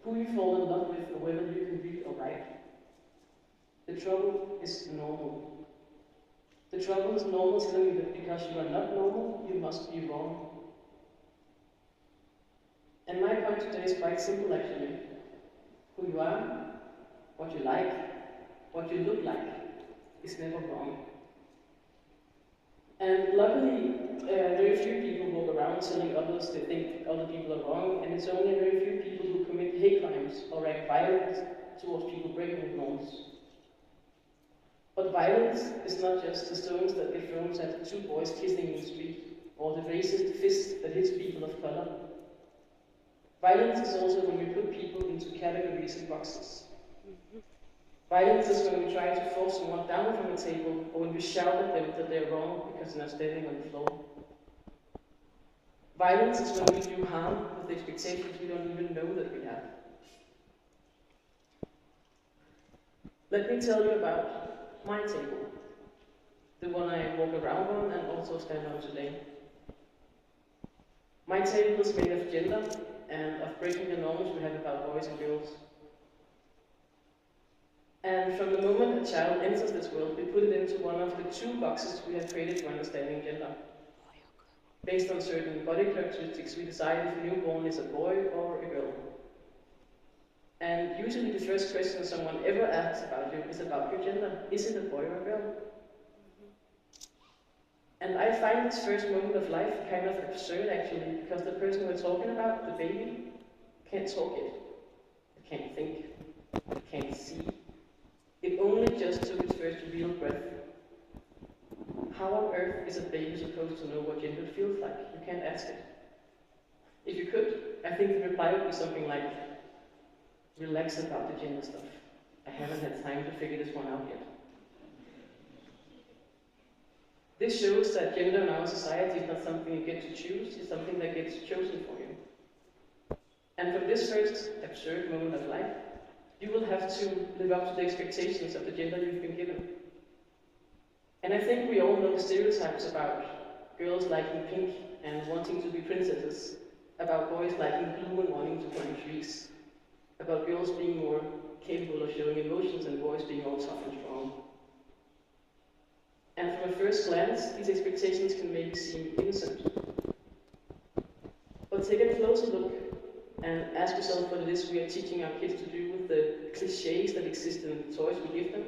who you fall in love with, or whether you can read or write. The trouble is normal. The trouble is normal telling you that because you are not normal, you must be wrong. And my point today is quite simple actually. Who you are, what you like, what you look like, is never wrong. And luckily, very few people walk around telling others they think other people are wrong, and it's only very few people who commit hate crimes or act violent towards people breaking norms. But violence is not just the stones that get thrown at two boys kissing in the street, or the racist fist that hits people of color. Violence is also when we put people into categories and boxes. Violence is when we try to force someone down from a table, or when we shout at them that they're wrong because they're standing on the floor. Violence is when we do harm with expectations we don't even know that we have. Let me tell you about my table, the one I walk around on and also stand on today. My table is made of gender and of breaking the norms we have about boys and girls. And from the moment a child enters this world, we put it into one of the two boxes we have created for understanding gender. Based on certain body characteristics, we decide if a newborn is a boy or a girl. And usually the first question someone ever asks about you is about your gender. Is it a boy or a girl? And I find this first moment of life kind of absurd actually, because the person we're talking about, the baby, can't talk yet. It can't think. It can't see. It only just took its first real breath. How on earth is a baby supposed to know what gender feels like? You can't ask it. If you could, I think the reply would be something like, relax about the gender stuff. I haven't had time to figure this one out yet. This shows that gender in our society is not something you get to choose, it's something that gets chosen for you. And from this first absurd moment of life, you will have to live up to the expectations of the gender you've been given. And I think we all know the stereotypes about girls liking pink and wanting to be princesses, about boys liking blue and wanting to climb trees, about girls being more capable of showing emotions and boys being all tough and strong. And from a first glance, these expectations can maybe seem innocent. But take a closer look and ask yourself what it is we are teaching our kids to do with the cliches that exist in the toys we give them,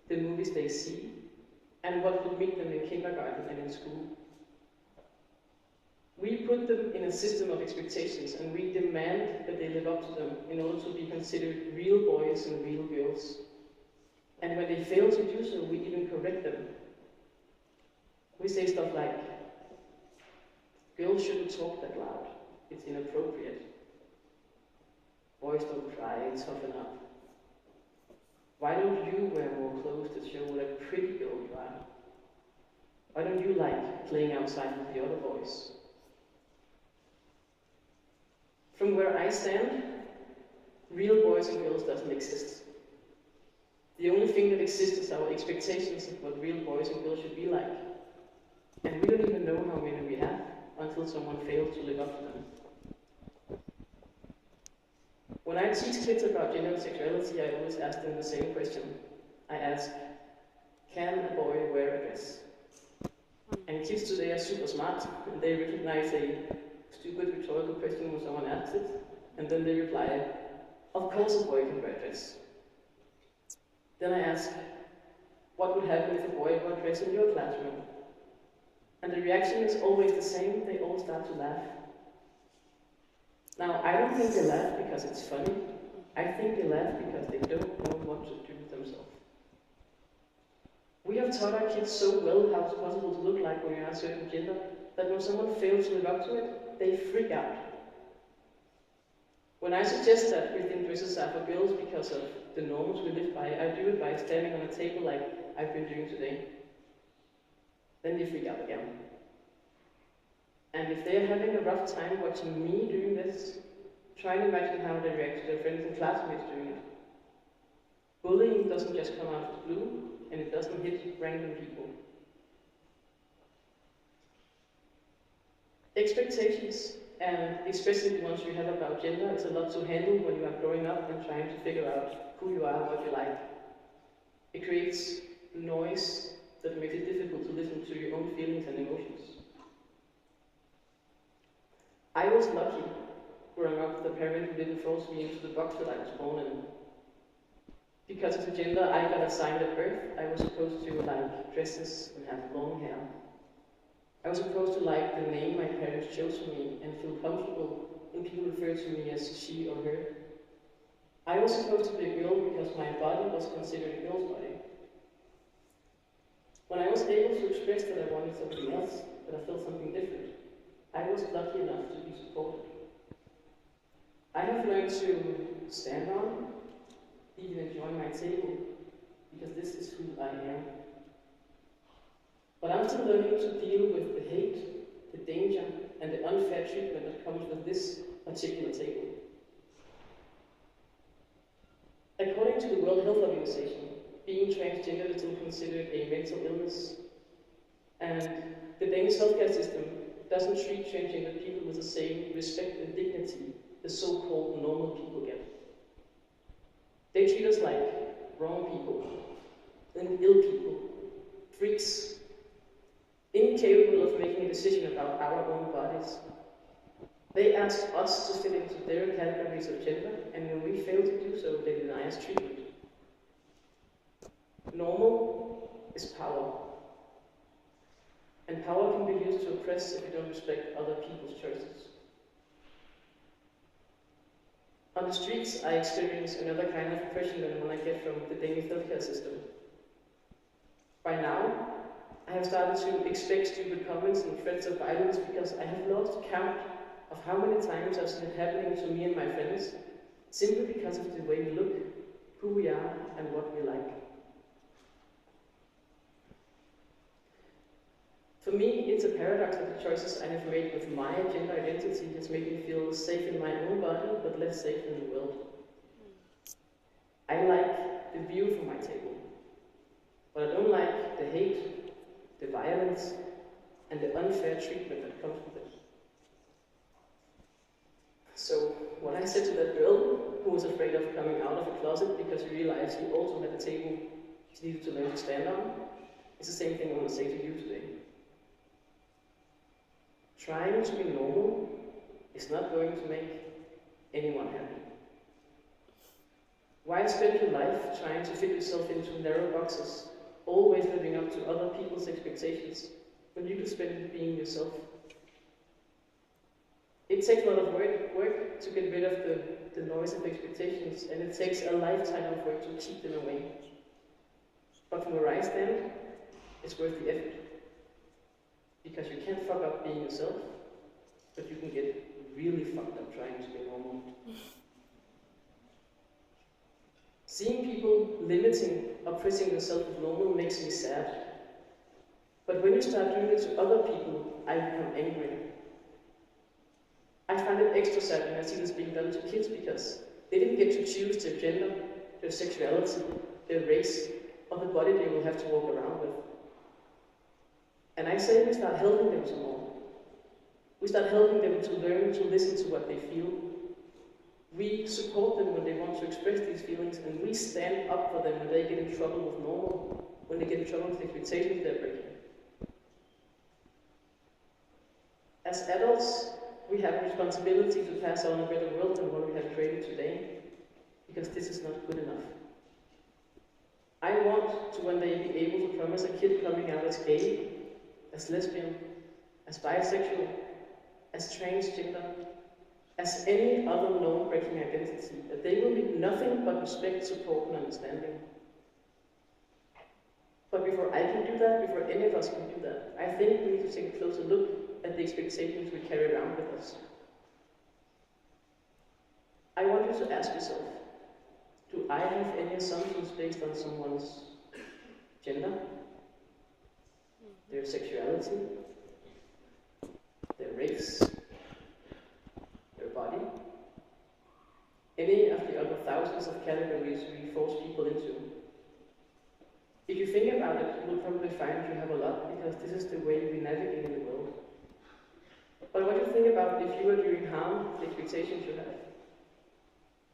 the movies they see, and what would meet them in kindergarten and in school. We put them in a system of expectations and we demand that they live up to them in order to be considered real boys and real girls. And when they fail to do so, we even correct them. We say stuff like, girls shouldn't talk that loud, it's inappropriate. Boys don't cry, toughen up. Why don't you wear more clothes that show what a pretty girl you are? Why don't you like playing outside with the other boys? From where I stand, real boys and girls doesn't exist. The only thing that exists is our expectations of what real boys and girls should be like. And we don't even know how many we have until someone fails to live up to them. When I teach kids about gender and sexuality, I always ask them the same question. I ask, can a boy wear a dress? And kids today are super smart, and they recognize a stupid rhetorical question when someone asks it, and then they reply, of course a boy can wear a dress. Then I ask, what would happen if a boy wore a dress in your classroom? And the reaction is always the same, they all start to laugh. Now, I don't think they laugh because it's funny. I think they laugh because they don't know what to do with themselves. We have taught our kids so well how it's possible to look like when you're a certain gender, that when someone fails to live up to it, they freak out. When I suggest that we think dresses are for girls because of the norms we live by, I do it by standing on a table like I've been doing today. Then they freak out again. And if they're having a rough time watching me doing this, try and imagine how they react to their friends and classmates doing it. Bullying doesn't just come out of the blue, and it doesn't hit random people. Expectations And especially the ones you have about gender, it's a lot to handle when you are growing up and trying to figure out who you are and what you like. It creates noise that makes it difficult to listen to your own feelings and emotions. I was lucky growing up with a parent who didn't force me into the box that I was born in. Because of the gender I got assigned at birth, I was supposed to like dresses and have long hair. I was supposed to like the name my parents chose for me and feel comfortable when people referred to me as she or her. I was supposed to be a girl because my body was considered a girl's body. When I was able to express that I wanted something else, that I felt something different, I was lucky enough to be supported. I have learned to stand on, even enjoy my table, because this is who I am. But I'm still learning to deal with the hate, the danger, and the unfair treatment that comes with this particular table. According to the World Health Organization, being transgender is still considered a mental illness, and the Danish healthcare system doesn't treat transgender people with the same respect and dignity the so-called normal people get. They treat us like wrong people, and ill people, freaks, incapable of making a decision about our own bodies. They ask us to fit into their categories of gender, and when we fail to do so, they deny us treatment. Normal is power. And power can be used to oppress if you don't respect other people's choices. On the streets, I experience another kind of oppression than one I get from the Danish healthcare system. By now, I have started to expect stupid comments and threats of violence because I have lost count of how many times I've seen it happening to me and my friends, simply because of the way we look, who we are, and what we like. For me, it's a paradox that the choices I have made with my gender identity has made me feel safe in my own body, but less safe in the world. I like the view from my table, but I don't like the hate, the violence, and the unfair treatment that comes with it. So, what I said to that girl, who was afraid of coming out of the closet because she realized she also had a table she needed to learn to stand on, is the same thing I want to say to you today. Trying to be normal is not going to make anyone happy. Why spend your life trying to fit yourself into narrow boxes, always living up to other people's expectations, when you could spend it being yourself? It takes a lot of work to get rid of the noise of expectations, and it takes a lifetime of work to keep them away. But from where I stand, it's worth the effort. Because you can't fuck up being yourself, but you can get really fucked up trying to be normal. Seeing people limiting, oppressing themselves with normal makes me sad. But when you start doing it to other people, I become angry. I find it extra sad when I see this being done to kids because they didn't get to choose their gender, their sexuality, their race, or the body they will have to walk around with. And I say we start helping them some more. We start helping them to learn to listen to what they feel. We support them when they want to express these feelings, and we stand up for them when they get in trouble with normal, when they get in trouble with the expectations they're breaking. As adults, we have a responsibility to pass on a better world than what we have created today, because this is not good enough. I want to one day be able to promise a kid coming out as gay, as lesbian, as bisexual, as transgender, as any other norm-breaking identity, that they will need nothing but respect, support, and understanding. But before I can do that, before any of us can do that, I think we need to take a closer look at the expectations we carry around with us. I want you to ask yourself, do I have any assumptions based on someone's gender, their sexuality, their race, their body, any of the other thousands of categories we force people into? If you think about it, you will probably find you have a lot, because this is the way we navigate in the world. But what do you think about if you are doing harm the expectations you have?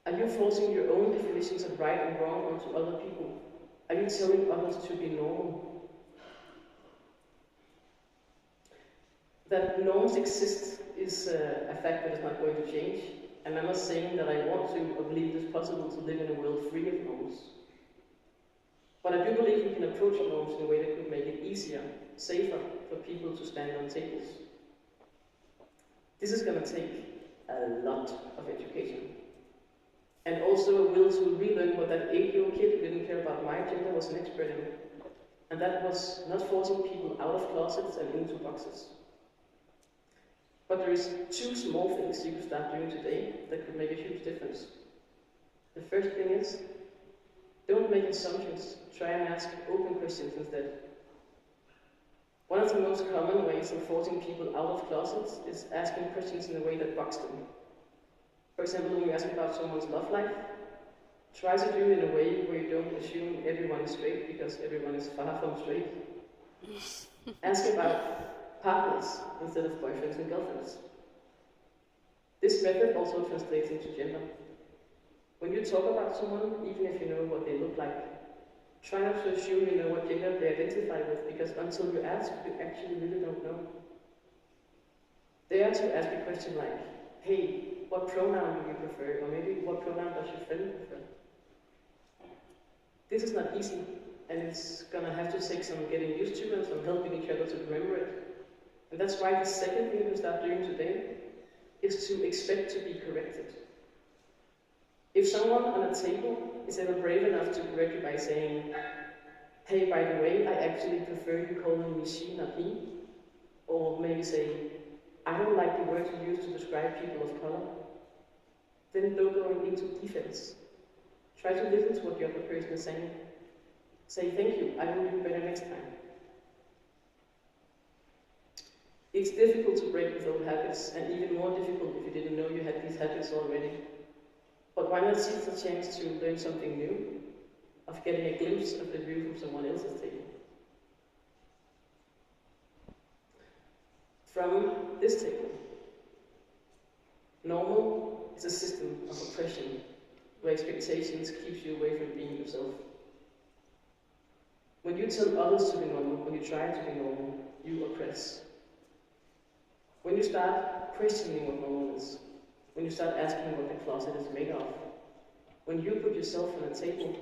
Are you forcing your own definitions of right and wrong onto other people? Are you telling others to be normal? That norms exist is a fact that is not going to change, and I'm not saying that I want to or believe it is possible to live in a world free of norms. But I do believe we can approach norms in a way that could make it easier, safer for people to stand on tables. This is going to take a lot of education. And also a will to relearn what that 8-year-old kid who didn't care about my gender was an expert in. And that was not forcing people out of closets and into boxes. But there is 2 small things you could start doing today that could make a huge difference. The first thing is, don't make assumptions, try and ask open questions instead. One of the most common ways of forcing people out of closets is asking questions in a way that box them. For example, when you ask about someone's love life, try to do it in a way where you don't assume everyone is straight, because everyone is far from straight. Ask about partners instead of boyfriends and girlfriends. This method also translates into gender. When you talk about someone, even if you know what they look like, try not to assume you know what gender they identify with, because until you ask, you actually really don't know. Dare to ask a question like, hey, what pronoun do you prefer? Or maybe, what pronoun does your friend prefer? This is not easy, and it's gonna have to take some getting used to and some helping each other to remember it. And that's why the second thing we start doing today is to expect to be corrected. If someone on a table is ever brave enough to correct you by saying, hey, by the way, I actually prefer you calling me she, not he, or maybe say, I don't like the words you use to describe people of color, then don't go into defense. Try to listen to what the other person is saying. Say, thank you, I will do better next time. It's difficult to break with old habits, and even more difficult if you didn't know you had these habits already. But why not seize the chance to learn something new, of getting a glimpse of the view from someone else's table? From this table, normal is a system of oppression where expectations keeps you away from being yourself. When you tell others to be normal, when you try to be normal, you oppress. When you start questioning what normal is, when you start asking what the closet is made of, when you put yourself on a table,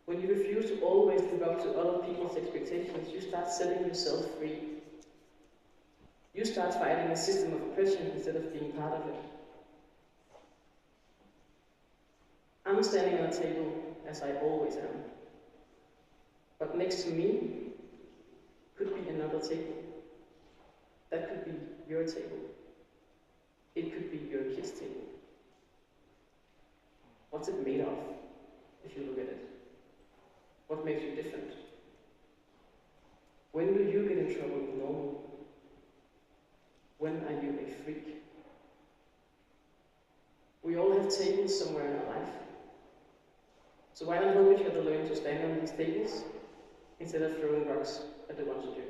when you refuse to always live up to other people's expectations, you start setting yourself free. You start fighting a system of oppression instead of being part of it. I'm standing on a table as I always am. But next to me could be another table. That could be your table. It could be your kid's table. What's it made of, if you look at it? What makes you different? When do you get in trouble with normal? When are you a freak? We all have tables somewhere in our life. So why not help each other learn to stand on these tables instead of throwing rocks at the ones who do?